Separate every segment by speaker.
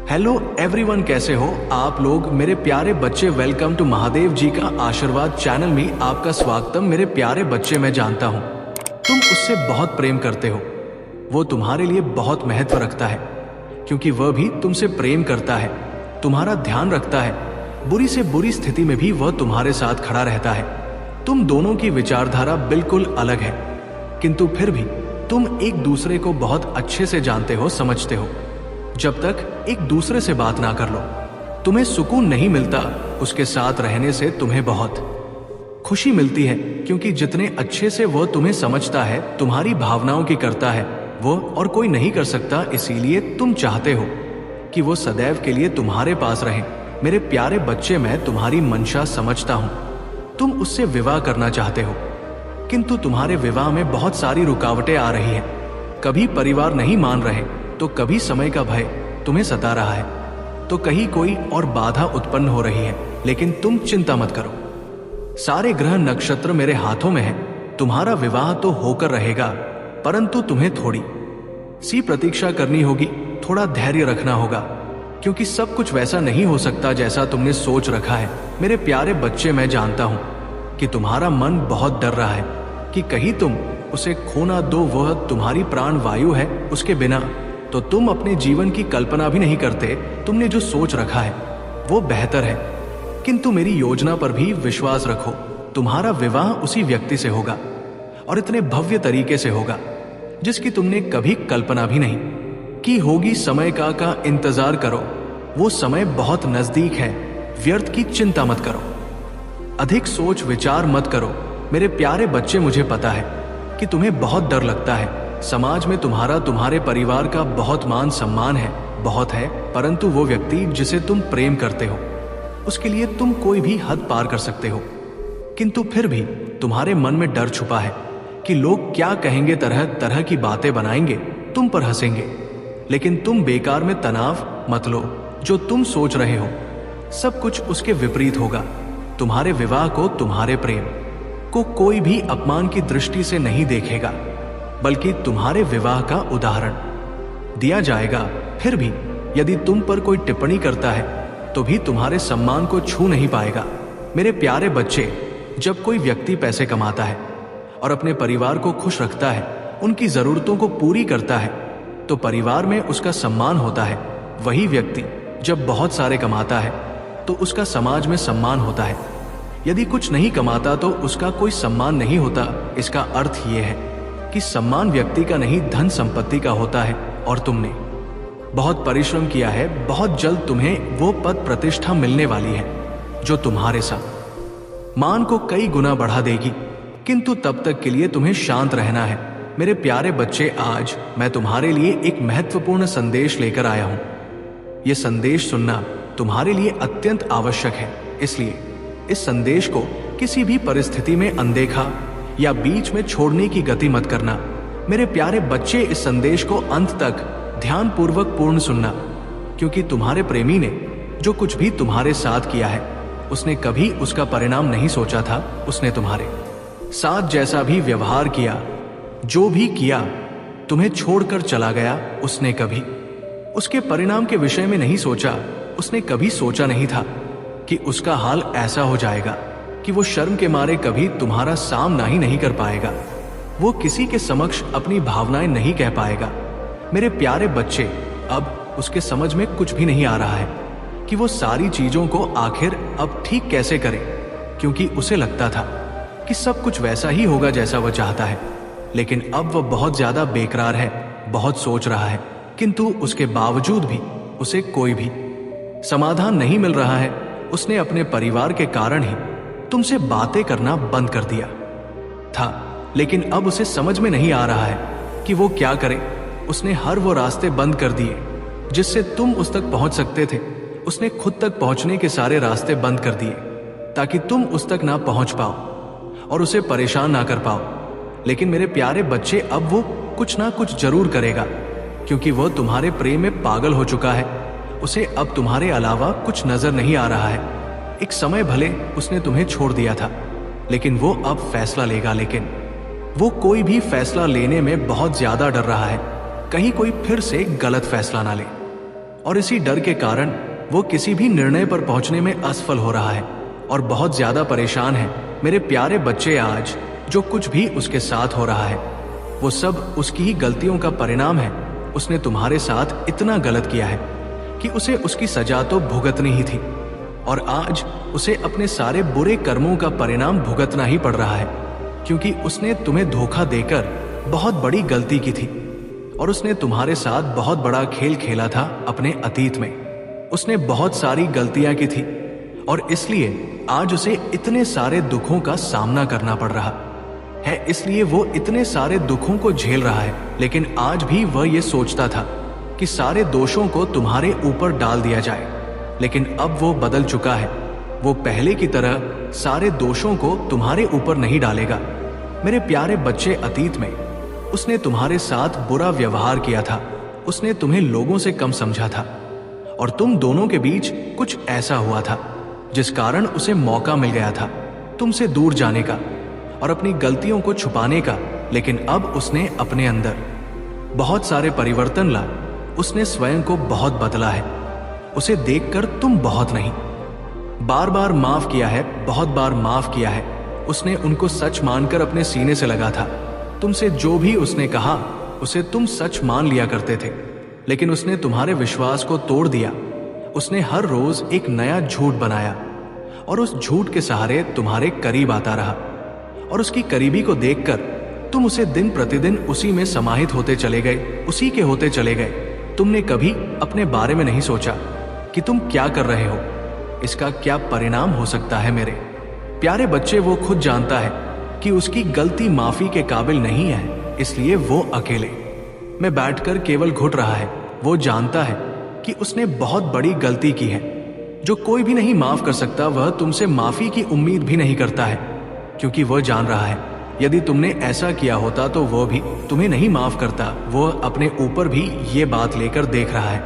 Speaker 1: Hello everyone, कैसे हो आप लोग मेरे प्यारे बच्चे। वेलकम टू महादेव जी का आशीर्वाद चैनल में आपका स्वागतम। मेरे प्यारे बच्चे, मैं जानता हूँ तुम उससे बहुत प्रेम करते हो। वो तुम्हारे लिए बहुत महत्व रखता है क्योंकि वह भी तुमसे प्रेम करता है, तुम्हारा ध्यान रखता है। बुरी से बुरी स्थिति में भी वह तुम्हारे साथ खड़ा रहता है। तुम दोनों की विचारधारा बिल्कुल अलग है, किंतु फिर भी तुम एक दूसरे को बहुत अच्छे से जानते हो, समझते हो। जब तक एक दूसरे से बात ना कर लो, तुम्हें सुकून नहीं मिलता। उसके साथ रहने से तुम्हें बहुत खुशी मिलती है, क्योंकि जितने अच्छे से वह तुम्हें समझता है, तुम्हारी भावनाओं की करता है, वो और कोई नहीं कर सकता। इसीलिए तुम चाहते हो कि वो सदैव के लिए तुम्हारे पास रहे। मेरे प्यारे बच्चे, मैं तुम्हारी मंशा समझता हूं। तुम उससे विवाह करना चाहते हो, किंतु तुम्हारे विवाह में बहुत सारी रुकावटें आ रही हैं। कभी परिवार नहीं मान रहे, तो कभी समय का भय तुम्हें सता रहा है, तो कहीं कोई और बाधा उत्पन्न हो रही है। लेकिन तुम चिंता मत करो, सारे ग्रह नक्षत्र मेरे हाथों में है। तुम्हारा विवाह तो होकर रहेगा, परंतु तुम्हें थोड़ी सी प्रतीक्षा करनी होगी, थोड़ा धैर्य रखना होगा, क्योंकि सब कुछ वैसा नहीं हो सकता जैसा तुमने सोच रखा है। मेरे प्यारे बच्चे, मैं जानता हूं कि तुम्हारा मन बहुत डर रहा है कि कहीं तुम उसे खो ना दो। वह तुम्हारी प्राण वायु है, उसके बिना तो तुम अपने जीवन की कल्पना भी नहीं करते। तुमने जो सोच रखा है वो बेहतर है, किंतु मेरी योजना पर भी विश्वास रखो। तुम्हारा विवाह उसी व्यक्ति से होगा, और इतने भव्य तरीके से होगा जिसकी तुमने कभी कल्पना भी नहीं की होगी। समय का इंतजार करो, वो समय बहुत नजदीक है। व्यर्थ की चिंता मत करो, अधिक सोच विचार मत करो। मेरे प्यारे बच्चे, मुझे पता है कि तुम्हें बहुत डर लगता है। समाज में तुम्हारे परिवार का बहुत मान सम्मान है, बहुत है, परंतु वो व्यक्ति जिसे तुम प्रेम करते हो, उसके लिए तुम कोई भी हद पार कर सकते हो। किंतु फिर भी तुम्हारे मन में डर छुपा है कि लोग क्या कहेंगे, तरह तरह की बातें बनाएंगे, तुम पर हंसेंगे। लेकिन तुम बेकार में तनाव मत लो। जो तुम सोच रहे हो सब कुछ उसके विपरीत होगा। तुम्हारे विवाह को, तुम्हारे प्रेम को कोई भी अपमान की दृष्टि से नहीं देखेगा, बल्कि तुम्हारे विवाह का उदाहरण दिया जाएगा। फिर भी यदि तुम पर कोई टिप्पणी करता है तो भी तुम्हारे सम्मान को छू नहीं पाएगा। मेरे प्यारे बच्चे, जब कोई व्यक्ति पैसे कमाता है और अपने परिवार को खुश रखता है, उनकी जरूरतों को पूरी करता है, तो परिवार में उसका सम्मान होता है। वही व्यक्ति जब बहुत सारे कमाता है तो उसका समाज में सम्मान होता है। यदि कुछ नहीं कमाता तो उसका कोई सम्मान नहीं होता। इसका अर्थ यह है कि सम्मान व्यक्ति का नहीं, धन संपत्ति का होता है। और तुमने बहुत परिश्रम किया है, बहुत जल्द तुम्हें वो पद प्रतिष्ठा मिलने वाली है जो तुम्हारे साथ मान को कई गुना बढ़ा देगी। किंतु तब तक के लिए तुम्हें शांत रहना है। मेरे प्यारे बच्चे, आज मैं तुम्हारे लिए एक महत्वपूर्ण संदेश लेकर आया हूं। यह संदेश सुनना तुम्हारे लिए अत्यंत आवश्यक है, इसलिए इस संदेश को किसी भी परिस्थिति में अनदेखा या बीच में छोड़ने की गति मत करना। मेरे प्यारे बच्चे, इस संदेश को अंत तक ध्यानपूर्वक पूर्ण सुनना, क्योंकि तुम्हारे प्रेमी ने जो कुछ भी तुम्हारे साथ किया है, उसने कभी उसका परिणाम नहीं सोचा था। उसने तुम्हारे साथ जैसा भी व्यवहार किया, जो भी किया, तुम्हें छोड़कर चला गया, उसने कभी उसके परिणाम के विषय में नहीं सोचा। उसने कभी सोचा नहीं था कि उसका हाल ऐसा हो जाएगा कि वो शर्म के मारे कभी तुम्हारा सामना ही नहीं कर पाएगा। वो किसी के समक्ष अपनी भावनाएं नहीं कह पाएगा। मेरे प्यारे बच्चे, अब उसके समझ में कुछ भी नहीं आ रहा है कि वो सारी चीजों को आखिर अब ठीक कैसे करे, क्योंकि उसे लगता था कि सब कुछ वैसा ही होगा जैसा वह चाहता है। लेकिन अब वह बहुत ज्यादा बेकरार है, बहुत सोच रहा है, किंतु उसके बावजूद भी उसे कोई भी समाधान नहीं मिल रहा है। उसने अपने परिवार के कारण ही तुमसे बातें करना बंद कर दिया था, लेकिन अब उसे समझ में नहीं आ रहा है कि वो क्या करे। उसने हर वो रास्ते बंद कर दिए जिससे तुम उस तक पहुंच सकते थे। उसने खुद तक पहुंचने के सारे रास्ते बंद कर दिए ताकि तुम उस तक ना पहुंच पाओ और उसे परेशान ना कर पाओ। लेकिन मेरे प्यारे बच्चे, अब वो कुछ ना कुछ जरूर करेगा, क्योंकि वह तुम्हारे प्रेम में पागल हो चुका है। उसे अब तुम्हारे अलावा कुछ नजर नहीं आ रहा है। एक समय भले उसने तुम्हें छोड़ दिया था, लेकिन वो अब फैसला लेगा। लेकिन वो कोई भी फैसला लेने में बहुत ज्यादा डर रहा है, कहीं कोई फिर से गलत फैसला ना ले और इसी डर के कारण वो किसी भी निर्णय पर पहुंचने में असफल हो रहा है और बहुत ज्यादा परेशान है। मेरे प्यारे बच्चे, आज जो कुछ भी उसके साथ हो रहा है वो सब उसकी ही गलतियों का परिणाम है। उसने तुम्हारे साथ इतना गलत किया है कि उसे उसकी सजा तो भुगतनी ही थी और आज उसे अपने सारे बुरे कर्मों का परिणाम भुगतना ही पड़ रहा है, क्योंकि उसने तुम्हें धोखा देकर बहुत बड़ी गलती की थी और उसने तुम्हारे साथ बहुत बड़ा खेल खेला था अपने अतीत में। उसने बहुत सारी गलतियां की थी और इसलिए आज उसे इतने सारे दुखों का सामना करना पड़ रहा है। इसलिए वो इतने सारे दुखों को झेल रहा है, लेकिन आज भी वह ये सोचता था कि सारे दोषों को तुम्हारे ऊपर डाल दिया जाए, लेकिन अब वो बदल चुका है। वो पहले की तरह सारे दोषों को तुम्हारे ऊपर नहीं डालेगा। मेरे प्यारे बच्चे, अतीत में उसने तुम्हारे साथ बुरा व्यवहार किया था, उसने तुम्हें लोगों से कम समझा था और तुम दोनों के बीच कुछ ऐसा हुआ था जिस कारण उसे मौका मिल गया था तुमसे दूर जाने का और अपनी गलतियों को छुपाने का। लेकिन अब उसने अपने अंदर बहुत सारे परिवर्तन ला। उसने स्वयं को बहुत बदला है। उसे देखकर तुम बहुत नहीं, बार बार माफ किया है, बहुत बार माफ किया है। उसने उनको सच मानकर अपने सीने से लगा था। तुमसे जो भी उसने कहा उसे तुम सच मान लिया करते थे, लेकिन उसने तुम्हारे विश्वास को तोड़ दिया। उसने हर रोज एक नया झूठ बनाया और उस झूठ के सहारे तुम्हारे करीब आता रहा और उसकी करीबी को देखकर तुम उसे दिन प्रतिदिन उसी में समाहित होते चले गए, उसी के होते चले गए। तुमने कभी अपने बारे में नहीं सोचा कि तुम क्या कर रहे हो, इसका क्या परिणाम हो सकता है। मेरे प्यारे बच्चे, वो खुद जानता है कि उसकी गलती माफी के काबिल नहीं है, इसलिए वो अकेले में बैठकर केवल घुट रहा है। वो जानता है कि उसने बहुत बड़ी गलती की है जो कोई भी नहीं माफ कर सकता। वह तुमसे माफी की उम्मीद भी नहीं करता है, क्योंकि वह जान रहा है यदि तुमने ऐसा किया होता तो वह भी तुम्हें नहीं माफ करता। वह अपने ऊपर भी ये बात लेकर देख रहा है,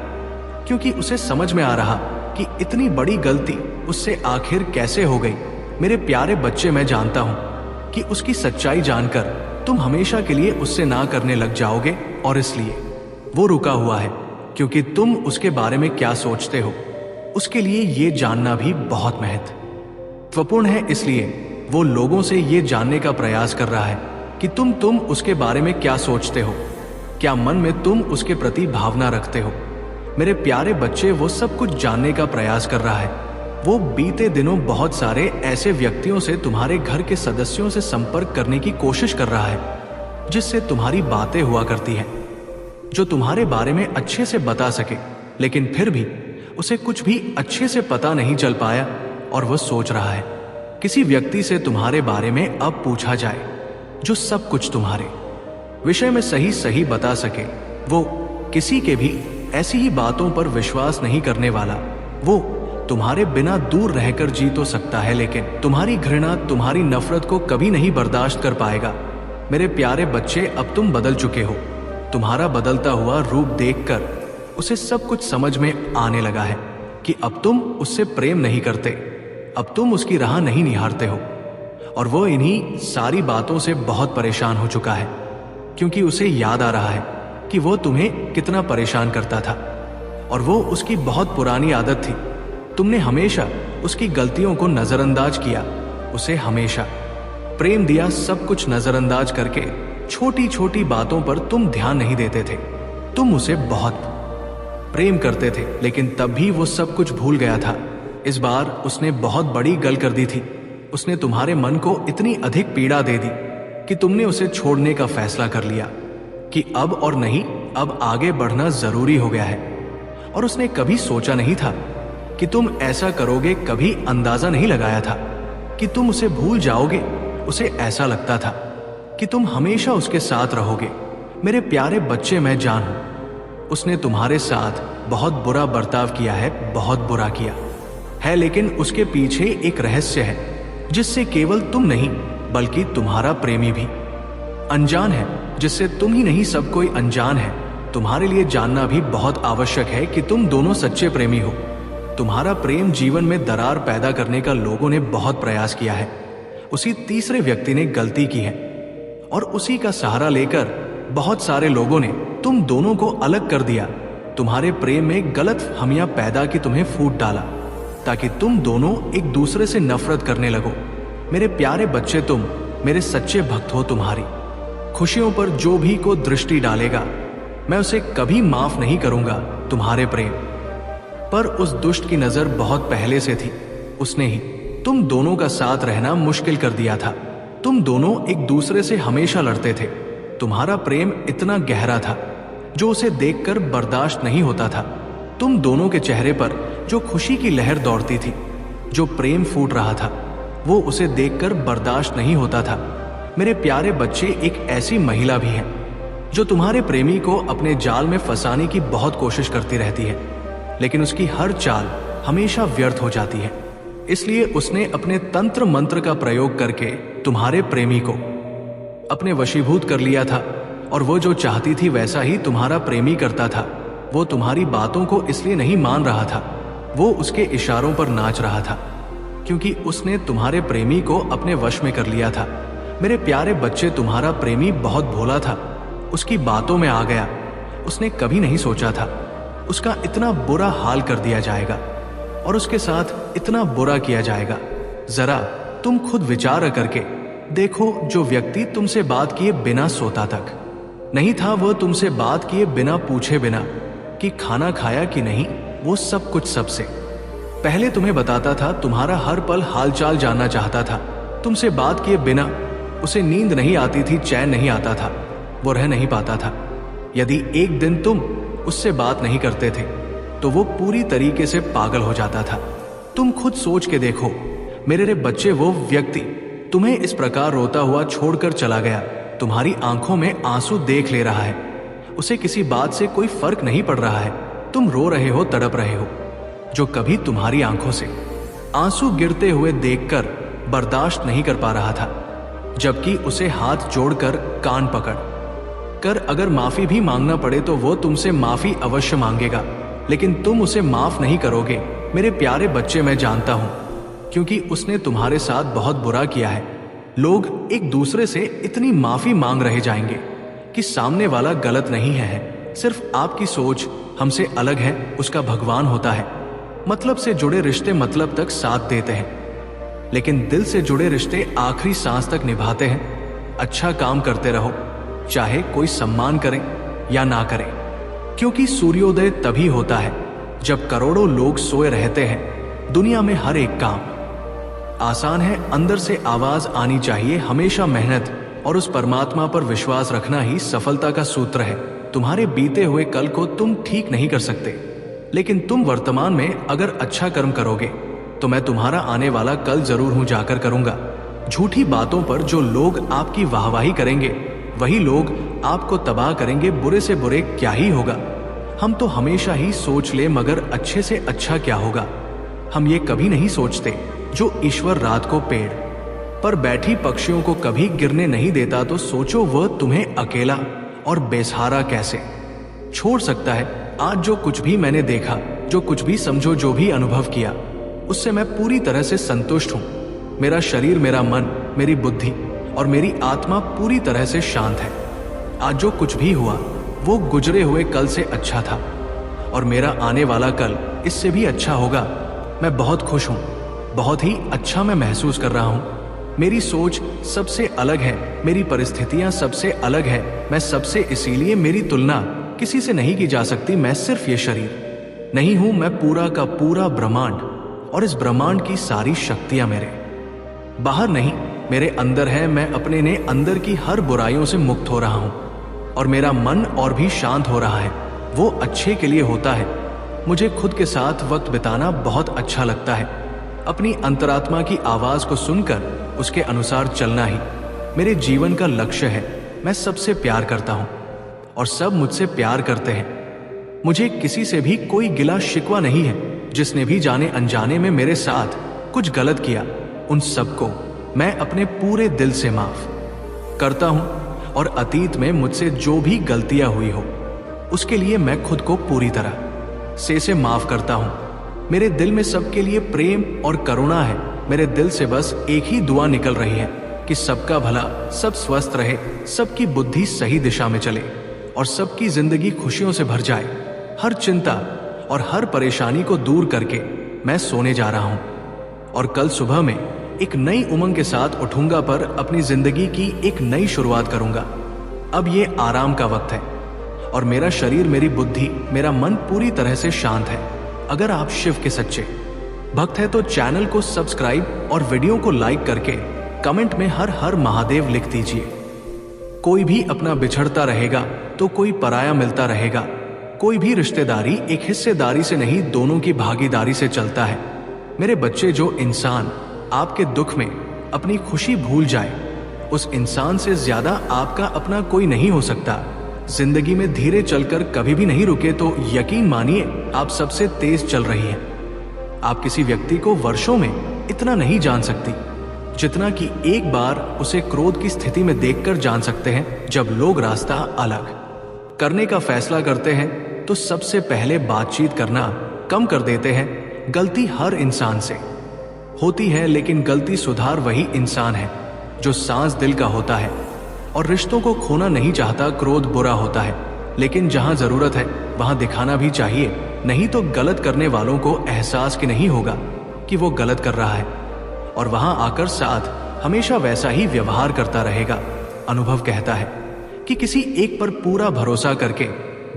Speaker 1: क्योंकि उसे समझ में आ रहा कि इतनी बड़ी गलती उससे आखिर कैसे हो गई। मेरे प्यारे बच्चे, मैं जानता हूं कि उसकी सच्चाई जानकर तुम हमेशा के लिए उससे ना करने लग जाओगे और इसलिए वो रुका हुआ है, क्योंकि तुम उसके बारे में क्या सोचते हो उसके लिए ये जानना भी बहुत महत्वपूर्ण है। इसलिए वो लोगों से ये जानने का प्रयास कर रहा है कि तुम उसके बारे में क्या सोचते हो, क्या मन में तुम उसके प्रति भावना रखते हो। मेरे प्यारे बच्चे, वो सब कुछ जानने का प्रयास कर रहा है। वो बीते दिनों बहुत सारे ऐसे व्यक्तियों से, तुम्हारे घर के सदस्यों से संपर्क करने की कोशिश कर रहा है जिससे तुम्हारी बातें हुआ करती हैं, जो तुम्हारे बारे में अच्छे से बता सके, लेकिन फिर भी उसे कुछ भी अच्छे से पता नहीं चल पाया और वह सोच रहा है किसी व्यक्ति से तुम्हारे बारे में अब पूछा जाए जो सब कुछ तुम्हारे विषय में सही सही बता सके। वो किसी के भी ऐसी ही बातों पर विश्वास नहीं करने वाला। वो तुम्हारे बिना दूर रहकर जी तो सकता है, लेकिन तुम्हारी घृणा, तुम्हारी नफरत को कभी नहीं बर्दाश्त कर पाएगा। मेरे प्यारे बच्चे, अब तुम बदल चुके हो। तुम्हारा बदलता हुआ रूप देखकर उसे सब कुछ समझ में आने लगा है कि अब तुम उससे प्रेम नहीं करते, अब तुम उसकी राह नहीं निहारते हो। और वो इन्हीं सारी बातों से बहुत परेशान हो चुका है, क्योंकि उसे याद आ रहा है कि वो तुम्हें कितना परेशान करता था और वो उसकी बहुत पुरानी आदत थी। तुमने हमेशा उसकी गलतियों को नजरअंदाज किया, उसे हमेशा प्रेम दिया, सब कुछ नजरअंदाज करके छोटी छोटी बातों पर तुम ध्यान नहीं देते थे। तुम उसे बहुत प्रेम करते थे, लेकिन तब भी वो सब कुछ भूल गया था। इस बार उसने बहुत बड़ी गल कर दी थी। उसने तुम्हारे मन को इतनी अधिक पीड़ा दे दी कि तुमने उसे छोड़ने का फैसला कर लिया कि अब और नहीं, अब आगे बढ़ना जरूरी हो गया है। और उसने कभी सोचा नहीं था कि तुम ऐसा करोगे, कभी अंदाजा नहीं लगाया था कि तुम उसे भूल जाओगे। उसे ऐसा लगता था कि तुम हमेशा उसके साथ रहोगे। मेरे प्यारे बच्चे, मैं जानूं उसने तुम्हारे साथ बहुत बुरा बर्ताव किया है, बहुत बुरा किया है, लेकिन उसके पीछे एक रहस्य है जिससे केवल तुम नहीं बल्कि तुम्हारा प्रेमी भी अनजान है, जिससे तुम ही नहीं सब कोई अनजान है। तुम्हारे लिए जानना भी बहुत आवश्यक है कि तुम दोनों सच्चे प्रेमी हो। तुम्हारा प्रेम जीवन में दरार पैदा करने का लोगों ने बहुत प्रयास किया है। उसी तीसरे व्यक्ति ने गलती की है और उसी का सहारा लेकर बहुत सारे लोगों ने तुम दोनों को अलग कर दिया। तुम्हारे प्रेम में गलत फहमियां पैदा की तुम्हें फूट डाला, ताकि तुम दोनों एक दूसरे से नफरत करने लगो। मेरे प्यारे बच्चे, तुम मेरे सच्चे भक्त हो। तुम्हारी खुशियों पर जो भी को दृष्टि डालेगा, मैं उसे कभी माफ नहीं करूंगा। तुम्हारे प्रेम पर उस दुष्ट की नजर बहुत पहले से थी। उसने ही तुम दोनों का साथ रहना मुश्किल कर दिया था। तुम दोनों एक दूसरे से हमेशा लड़ते थे। तुम्हारा प्रेम इतना गहरा था जो उसे देखकर बर्दाश्त नहीं होता था। तुम दोनों के चेहरे पर जो खुशी की लहर दौड़ती थी, जो प्रेम फूट रहा था, वो उसे देखकर बर्दाश्त नहीं होता था। मेरे प्यारे बच्चे, एक ऐसी महिला भी है जो तुम्हारे प्रेमी को अपने जाल में फंसाने की बहुत कोशिश करती रहती है, लेकिन उसकी हर चाल हमेशा व्यर्थ हो जाती है। इसलिए उसने अपने तंत्र मंत्र का प्रयोग करके तुम्हारे प्रेमी को अपने वशीभूत कर लिया था, और वो जो चाहती थी वैसा ही तुम्हारा प्रेमी करता था। वो तुम्हारी बातों को इसलिए नहीं मान रहा था, वो उसके इशारों पर नाच रहा था, क्योंकि उसने तुम्हारे प्रेमी को अपने वश में कर लिया था। मेरे प्यारे बच्चे, तुम्हारा प्रेमी बहुत भोला था, उसकी बातों में आ गया। उसने कभी नहीं सोचा था उसका इतना बुरा हाल कर दिया जाएगा और उसके साथ इतना बुरा किया जाएगा। जरा तुम खुद विचार करके देखो, जो व्यक्ति तुमसे बात किए बिना सोता तक नहीं था, वो तुमसे बात किए बिना पूछे बिना कि खाना खाया कि नहीं, वो सब कुछ सबसे पहले तुम्हें बताता था। तुम्हारा हर पल हालचाल जानना चाहता था। तुमसे बात किए बिना उसे नींद नहीं आती थी, चैन नहीं आता था, वो रह नहीं पाता था। यदि एक दिन तुम उससे बात नहीं करते थे तो वो पूरी तरीके से पागल हो जाता था। तुम खुद सोच के देखो मेरे बच्चे, वो व्यक्ति तुम्हें इस प्रकार रोता हुआ छोड़कर चला गया, तुम्हारी आंखों में आंसू देख ले रहा है, उसे किसी बात से कोई फर्क नहीं पड़ रहा है। तुम रो रहे हो, तड़प रहे हो, जो कभी तुम्हारी आंखों से आंसू गिरते हुए देखकर बर्दाश्त नहीं कर पा रहा था, जबकि उसे हाथ जोड़कर कान पकड़ कर अगर माफी भी मांगना पड़े तो वो तुमसे माफी अवश्य मांगेगा, लेकिन तुम उसे माफ नहीं करोगे। मेरे प्यारे बच्चे, मैं जानता हूं, क्योंकि उसने तुम्हारे साथ बहुत बुरा किया है। लोग एक दूसरे से इतनी माफी मांग रहे जाएंगे कि सामने वाला गलत नहीं है, सिर्फ आपकी सोच हमसे अलग है। उसका भगवान होता है। मतलब से जुड़े रिश्ते मतलब तक साथ देते हैं, लेकिन दिल से जुड़े रिश्ते आखिरी सांस तक निभाते हैं। अच्छा काम करते रहो, चाहे कोई सम्मान करे या ना करे, क्योंकि सूर्योदय तभी होता है जब करोड़ों लोग सोए रहते हैं। दुनिया में हर एक काम आसान है, अंदर से आवाज आनी चाहिए, हमेशा मेहनत और उस परमात्मा पर विश्वास रखना ही सफलता का सूत्र है। तुम्हारे बीते हुए कल को तुम ठीक नहीं कर सकते, लेकिन तुम वर्तमान में अगर अच्छा कर्म करोगे तो मैं तुम्हारा आने वाला कल जरूर हूं जाकर करूंगा। झूठी बातों पर जो लोग आपकी वाहवाही करेंगे वही लोग आपको तबाह करेंगे। बुरे से बुरे क्या ही होगा, हम तो हमेशा ही सोच ले मगर अच्छे से अच्छा क्या होगा। हम ये कभी नहीं सोचते, जो ईश्वर रात को पेड़ पर बैठी पक्षियों को कभी गिरने नहीं देता, तो सोचो वह तुम्हें अकेला और बेसहारा कैसे छोड़ सकता है। आज जो कुछ भी मैंने देखा, जो कुछ भी समझो, जो भी अनुभव किया, उससे मैं पूरी तरह से संतुष्ट हूं। मेरा शरीर, मेरा मन, मेरी बुद्धि और मेरी आत्मा पूरी तरह से शांत है। आज जो कुछ भी हुआ वो गुजरे हुए कल से अच्छा था, और मेरा आने वाला कल इससे भी अच्छा होगा। मैं बहुत खुश हूं, बहुत ही अच्छा मैं महसूस कर रहा हूं। मेरी सोच सबसे अलग है, मेरी परिस्थितियां सबसे अलग है, मैं सबसे, इसीलिए मेरी तुलना किसी से नहीं की जा सकती। मैं सिर्फ ये शरीर नहीं हूं, मैं पूरा का पूरा ब्रह्मांड, और इस ब्रह्मांड की सारी शक्तियां मेरे बाहर नहीं, मेरे अंदर है। मैं अपने ने अंदर की हर बुराइयों से मुक्त हो रहा हूं, और मेरा मन और भी शांत हो रहा है। वो अच्छे के लिए होता है। मुझे खुद के साथ वक्त बिताना बहुत अच्छा लगता है। अपनी अंतरात्मा की आवाज को सुनकर उसके अनुसार चलना ही मेरे जीवन का लक्ष्य है। मैं सबसे प्यार करता हूं और सब मुझसे प्यार करते हैं। मुझे किसी से भी कोई गिला शिकवा नहीं है। जिसने भी जाने अनजाने में मेरे साथ कुछ गलत किया, उन सबको मैं अपने पूरे दिल से माफ करता हूं, और अतीत में मुझसे जो भी गलतियां हुई हो उसके लिए मैं खुद को पूरी तरह से माफ करता हूं। मेरे दिल में सबके लिए प्रेम और करुणा है। मेरे दिल से बस एक ही दुआ निकल रही है कि सबका भला, सब स्वस्थ रहे, सबकी बुद्धि सही दिशा में चले और सबकी जिंदगी खुशियों से भर जाए। हर चिंता और हर परेशानी को दूर करके मैं सोने जा रहा हूं और कल सुबह में एक नई उमंग के साथ उठूंगा पर अपनी जिंदगी की एक नई शुरुआत करूंगा। अब ये आराम का वक्त है और मेरा शरीर, मेरी बुद्धि, मेरा मन पूरी तरह से शांत है। अगर आप शिव के सच्चे भक्त हैं तो चैनल को सब्सक्राइब और वीडियो को लाइक करके कमेंट में हर हर महादेव लिख दीजिए। कोई भी अपना बिछड़ता रहेगा तो कोई पराया मिलता रहेगा। कोई भी रिश्तेदारी एक हिस्सेदारी से नहीं, दोनों की भागीदारी से चलता है। मेरे बच्चे, जो इंसान आपके दुख में अपनी खुशी भूल जाए, उस इंसान से ज्यादा आपका अपना कोई नहीं हो सकता। जिंदगी में धीरे चलकर कभी भी नहीं रुके तो यकीन मानिए आप सबसे तेज चल रही हैं। आप किसी व्यक्ति को वर्षों में इतना नहीं जान सकती जितना कि एक बार उसे क्रोध की स्थिति में देखकर जान सकते हैं। जब लोग रास्ता अलग करने का फैसला करते हैं तो सबसे पहले बातचीत करना कम कर देते हैं। गलती हर इंसान से होती है, लेकिन गलती सुधार वही इंसान है जो सांस दिल का होता है और रिश्तों को खोना नहीं चाहता। क्रोध बुरा होता है, लेकिन जहां जरूरत है वहां दिखाना भी चाहिए, नहीं तो गलत करने वालों को एहसास कि नहीं होगा कि वो गलत कर रहा है और वहां आकर साथ हमेशा वैसा ही व्यवहार करता रहेगा। अनुभव कहता है कि किसी एक पर पूरा भरोसा करके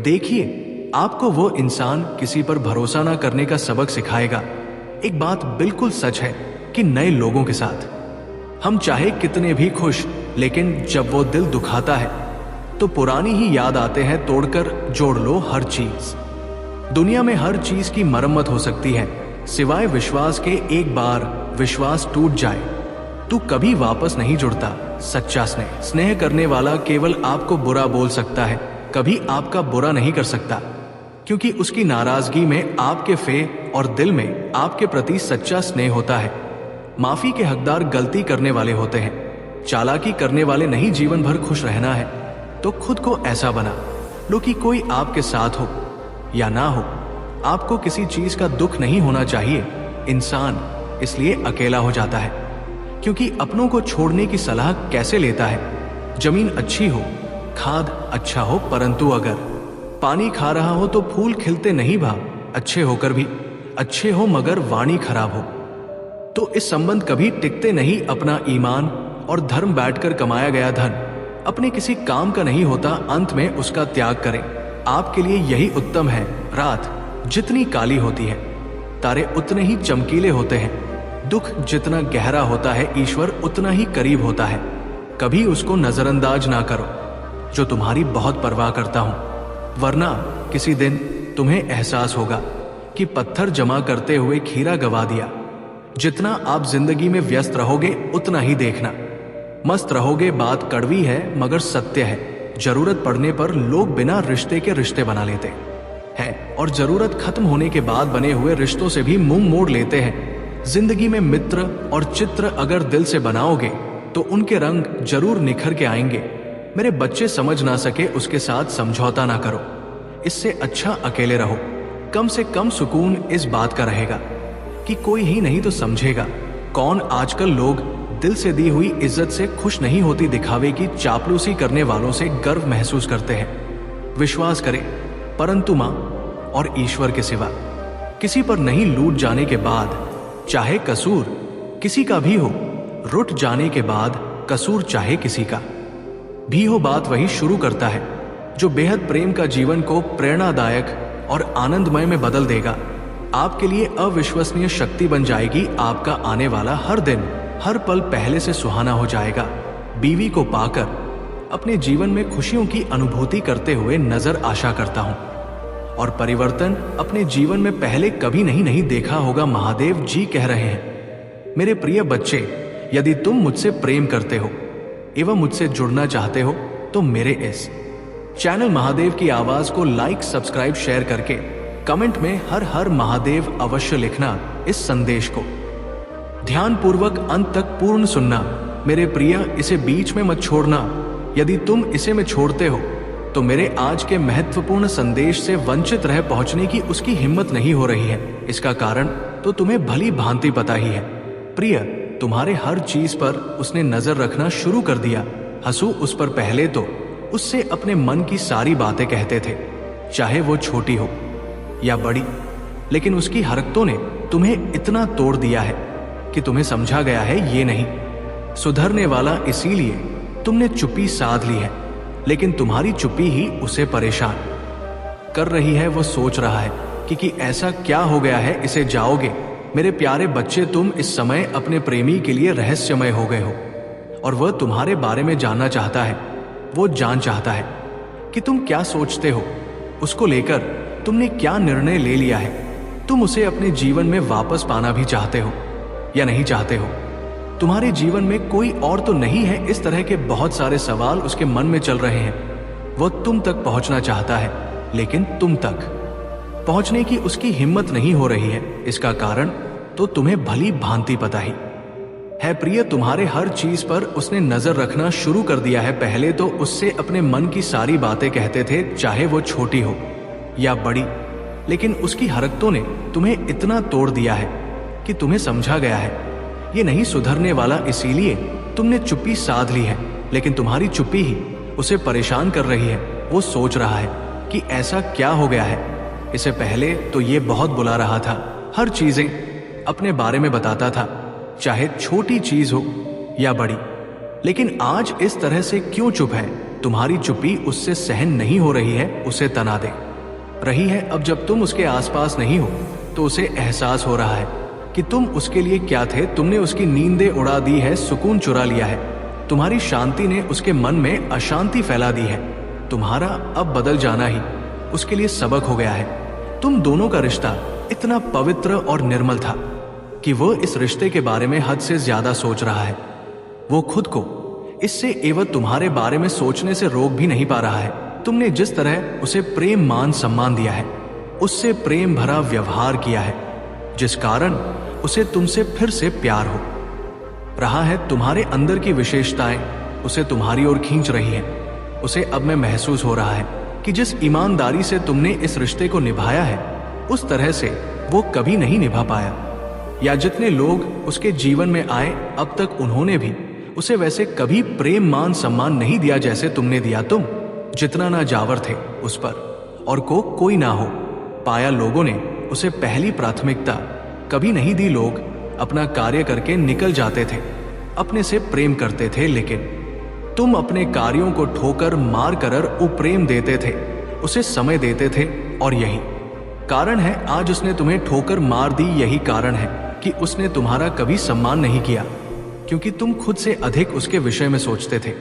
Speaker 1: देखिए, आपको वो इंसान किसी पर भरोसा ना करने का सबक सिखाएगा। एक बात बिल्कुल सच है कि नए लोगों के साथ हम चाहे कितने भी खुश, लेकिन जब वो दिल दुखाता है तो पुरानी ही याद आते हैं। तोड़कर जोड़ लो हर चीज। दुनिया में हर चीज की मरम्मत हो सकती है सिवाय विश्वास के। एक बार विश्वास टूट जाए तो कभी वापस नहीं जुड़ता। सच्चा स्नेह करने वाला केवल आपको बुरा बोल सकता है, कभी आपका बुरा नहीं कर सकता, क्योंकि उसकी नाराजगी में आपके फे और दिल में आपके प्रति सच्चा स्नेह होता है। माफी के हकदार गलती करने वाले होते हैं, चालाकी करने वाले नहीं। जीवन भर खुश रहना है तो खुद को ऐसा बना लो कि कोई आपके साथ हो या ना हो, आपको किसी चीज का दुख नहीं होना चाहिए। इंसान इसलिए अकेला हो जाता है क्योंकि अपनों को छोड़ने की सलाह कैसे लेता है। जमीन अच्छी हो, खाद अच्छा हो, परंतु अगर पानी खा रहा हो तो फूल खिलते नहीं भा। अच्छे होकर भी अच्छे हो मगर वाणी खराब हो तो इस संबंध कभी टिकते नहीं। अपना ईमान और धर्म बैठकर कमाया गया धन अपने किसी काम का नहीं होता, अंत में उसका त्याग करें। आपके लिए यही उत्तम है। रात जितनी काली होती है तारे उतने ही चमकीले होते हैं। दुख जितना गहरा होता है ईश्वर उतना ही करीब होता है। कभी उसको नजरअंदाज ना करो जो तुम्हारी बहुत परवाह करता हूं, वरना किसी दिन तुम्हें एहसास होगा कि पत्थर जमा करते हुए खीरा गवा दिया। जितना आप जिंदगी में व्यस्त रहोगे उतना ही देखना मस्त रहोगे। बात कड़वी है मगर सत्य है। जरूरत पड़ने पर लोग बिना रिश्ते के रिश्ते बना लेते हैं और जरूरत खत्म होने के बाद बने हुए रिश्तों से भी मुंह मोड़ लेते हैं। जिंदगी में मित्र और चित्र अगर दिल से बनाओगे तो उनके रंग जरूर निखर के आएंगे। मेरे बच्चे, समझ ना सके उसके साथ समझौता ना करो, इससे अच्छा अकेले रहो। कम से कम सुकून इस बात का रहेगा कि कोई ही नहीं तो समझेगा कौन। आजकल लोग दिल से दी हुई इज्जत से खुश नहीं होती, दिखावे की चापलूसी करने वालों से गर्व महसूस करते हैं। विश्वास करें, परंतु मां और ईश्वर के सिवा किसी पर नहीं। लूट जाने के बाद चाहे कसूर किसी का भी हो, रुठ जाने के बाद कसूर चाहे किसी का भी हो, बात वही शुरू करता है जो बेहद प्रेम का जीवन को प्रेरणादायक और आनंदमय में बदल देगा। आपके लिए अविश्वसनीय शक्ति बन जाएगी। आपका आने वाला हर दिन, हर पल पहले से सुहाना हो जाएगा। बीवी को पाकर अपने जीवन में खुशियों की अनुभूति करते हुए नजर आशा करता हूं और परिवर्तन अपने जीवन में पहले कभी नहीं देखा होगा। महादेव जी कह रहे हैं, मेरे प्रिय बच्चे, यदि तुम मुझसे प्रेम करते हो एवं मुझसे जुड़ना चाहते हो तो मेरे इस चैनल महादेव की आवाज को लाइक, सब्सक्राइब, शेयर करके कमेंट में हर हर महादेव अवश्य लिखना। इस संदेश को ध्यान पूर्वक अंत तक पूर्ण सुनना। मेरे प्रिय, इसे बीच में मत छोड़ना। यदि तुम इसे में छोड़ते हो तो मेरे आज के महत्वपूर्ण संदेश से वंचित रह पहुंचने की उसकी हिम्मत नहीं हो रही है। इसका कारण तो तुम्हें भली भांति पता ही है। प्रिय, तुम्हारे हर चीज पर उसने नजर रखना शुरू कर दिया। हंसू उस पर पहले तो उससे अपने मन की सारी बातें कहते थे, चाहे वो छोटी हो या बड़ी, लेकिन उसकी हरकतों ने तुम्हें इतना तोड़ दिया है कि तुम्हें समझा गया है ये नहीं सुधरने वाला, इसीलिए तुमने चुप्पी साध ली है। लेकिन तुम्हारी चुप्पी ही उसे परेशान कर रही है। वो सोच रहा है कि ऐसा क्या हो गया है इसे जाओगे। मेरे प्यारे बच्चे, तुम इस समय अपने प्रेमी के लिए रहस्यमय हो गए हो और वह तुम्हारे बारे में जानना चाहता है। वो जान चाहता है कि तुम क्या सोचते हो, उसको लेकर तुमने क्या निर्णय ले लिया है। तुम उसे अपने जीवन में वापस पाना भी चाहते हो या नहीं चाहते हो। तुम्हारे जीवन में कोई और तो नहीं है। इस तरह के बहुत सारे सवाल उसके मन में चल रहे हैं। वह तुम तक पहुंचना चाहता है, लेकिन तुम तक पहुंचने की उसकी हिम्मत नहीं हो रही है। इसका कारण तो तुम्हें भली भांति पता ही है प्रिय। तुम्हारे हर चीज पर उसने नजर रखना शुरू कर दिया है। पहले तो उससे अपने मन की सारी बातें कहते थे, चाहे वो छोटी हो या बड़ी, लेकिन उसकी हरकतों ने तुम्हें इतना तोड़ दिया है कि तुम्हें समझा गया है ये नहीं सुधरने वाला, इसीलिए तुमने चुप्पी साध ली है। लेकिन तुम्हारी चुप्पी ही उसे परेशान कर रही है। वो सोच रहा है कि ऐसा क्या हो गया है। इसे पहले तो ये बहुत बुला रहा था, हर चीजें अपने बारे में बताता था, चाहे छोटी चीज हो या बड़ी। लेकिन आज इस तरह से क्यों चुप है? तुम्हारी चुप्पी उससे सहन नहीं हो रही है, उसे तना दे रही है। अब जब तुम उसके आसपास नहीं हो तो उसे एहसास हो रहा है कि तुम उसके लिए क्या थे। तुमने उसकी नींदें उड़ा दी है, सुकून चुरा लिया है। तुम्हारी शांति ने उसके मन में अशांति फैला दी है। तुम्हारा अब बदल जाना ही उसके लिए सबक हो गया है। तुम दोनों का रिश्ता इतना पवित्र और निर्मल था कि वो इस रिश्ते के बारे में हद से ज्यादा सोच रहा है। वो खुद को इससे एवं तुम्हारे बारे में सोचने से रोक भी नहीं पा रहा है। तुमने जिस तरह उसे प्रेम मान सम्मान दिया है, उससे प्रेम भरा व्यवहार किया है, जिस कारण उसे तुमसे फिर से प्यार हो रहा है। तुम्हारे अंदर की विशेषताएं उसे तुम्हारी ओर खींच रही है। उसे अब में महसूस हो रहा है कि जिस ईमानदारी से तुमने इस रिश्ते को निभाया है, उस तरह से वो कभी नहीं निभा पाया। या जितने लोग उसके जीवन में आए, अब तक उन्होंने भी उसे वैसे कभी प्रेम मान सम्मान नहीं दिया जैसे तुमने दिया। तुम जितना ना जावर थे उस पर और को कोई ना हो पाया। लोगों ने उसे पहली प्राथमिकता कभी नहीं दी। लोग अपना कार्य करके निकल जाते थे, अपने से प्रेम करते थे, लेकिन तुम अपने कार्यों को ठोकर मार कर प्रेम देते थे, उसे समय देते थे। और यही कारण है आज उसने तुम्हें ठोकर मार दी। यही कारण है कि उसने तुम्हारा कभी सम्मान नहीं किया, क्योंकि तुम खुद से अधिक उसके विषय में सोचते थे।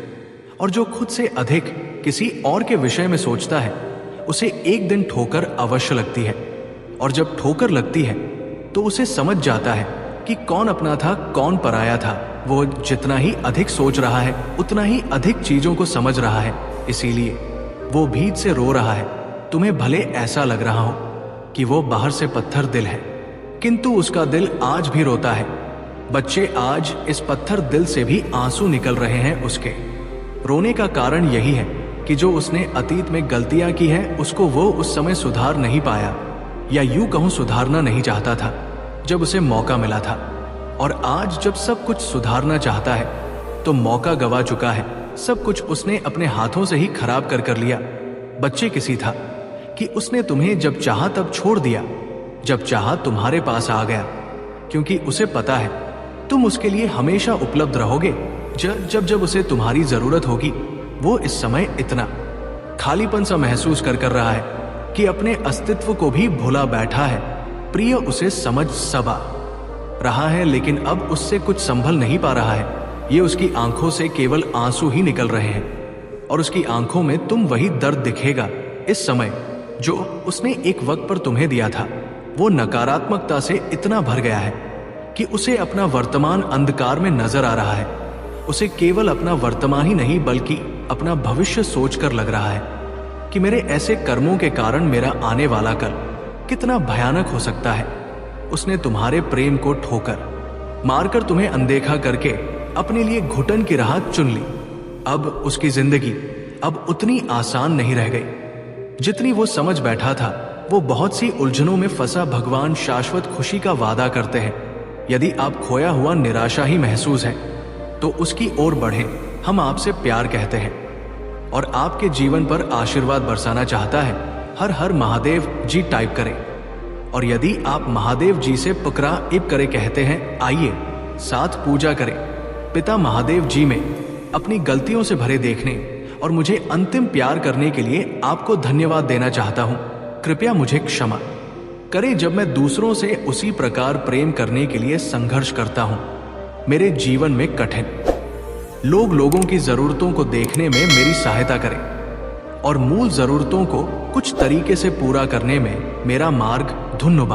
Speaker 1: और जो खुद से अधिक किसी और के विषय में सोचता है, उसे एक दिन ठोकर अवश्य लगती है। और जब ठोकर लगती है तो उसे समझ जाता है कि कौन अपना था, कौन पराया था। वो जितना ही अधिक सोच रहा है, उतना ही अधिक चीजों को समझ रहा है। इसीलिए वो भीतर से रो रहा है। तुम्हें भले ऐसा लग रहा हो कि वो बाहर से पत्थर दिल है, किंतु उसका दिल आज भी रोता है। बच्चे, आज इस पत्थर दिल से भी आंसू निकल रहे हैं। उसके रोने का कारण यही है कि जो उसने अतीत में गलतियां की हैं, उसको वो उस समय सुधार नहीं पाया, या यूं कहूं सुधारना नहीं चाहता था जब उसे मौका मिला था। और आज जब सब कुछ सुधारना चाहता है तो मौका गवा चुका है। सब कुछ उसने अपने हाथों से ही खराब कर लिया। बच्चे, किसी था कि उसने तुम्हें जब चाहा तब छोड़ दिया, जब चाहा तुम्हारे पास आ गया, क्योंकि उसे पता है तुम उसके लिए हमेशा उपलब्ध रहोगे। जब जब उसे तुम्हारी जरूरत होगी, वो इस समय इतना खालीपन सा महसूस कर रहा है कि अपने अस्तित्व को भी भुला बैठा है। प्रिय उसे समझ सबा रहा है, लेकिन अब उससे कुछ संभल नहीं पा रहा है। ये उसकी आंखों से केवल आंसू ही निकल रहे हैं, और उसकी आंखों में तुम वही दर्द दिखेगा इस समय जो उसने एक वक्त पर तुम्हें दिया था। वो नकारात्मकता से इतना भर गया है कि उसे अपना वर्तमान अंधकार में नजर आ रहा है। उसे केवल अपना वर्तमान ही नहीं बल्कि अपना भविष्य सोचकर लग रहा है कि मेरे ऐसे कर्मों के कारण मेरा आने वाला कल कितना भयानक हो सकता है। उसने तुम्हारे प्रेम को ठोकर मारकर तुम्हें अनदेखा करके अपने लिए घुटन की राह चुन ली। अब उसकी जिंदगी अब उतनी आसान नहीं रह गई जितनी वो समझ बैठा था। वो बहुत सी उलझनों में फंसा। भगवान शाश्वत खुशी का वादा करते हैं। यदि आप खोया हुआ निराशा ही महसूस है तो उसकी ओर बढ़ें। हम आपसे प्यार कहते हैं और आपके जीवन पर आशीर्वाद बरसाना चाहता है। हर हर महादेव जी टाइप करें। और यदि आप महादेव जी से पकड़ा इब करे कहते हैं, आइए साथ पूजा करें। पिता महादेव जी में अपनी गलतियों से भरे देखने और मुझे अंतिम प्यार करने के लिए आपको धन्यवाद देना चाहता हूं। कृपया मुझे क्षमा करें जब मैं दूसरों से उसी प्रकार प्रेम करने के लिए संघर्ष करता हूं। मेरे जीवन में कठिन लोग लोगों की जरूरतों को देखने में मेरी सहायता करें और मूल जरूरतों को कुछ तरीके से पूरा करने में मेरा मार्ग धन्यवाद।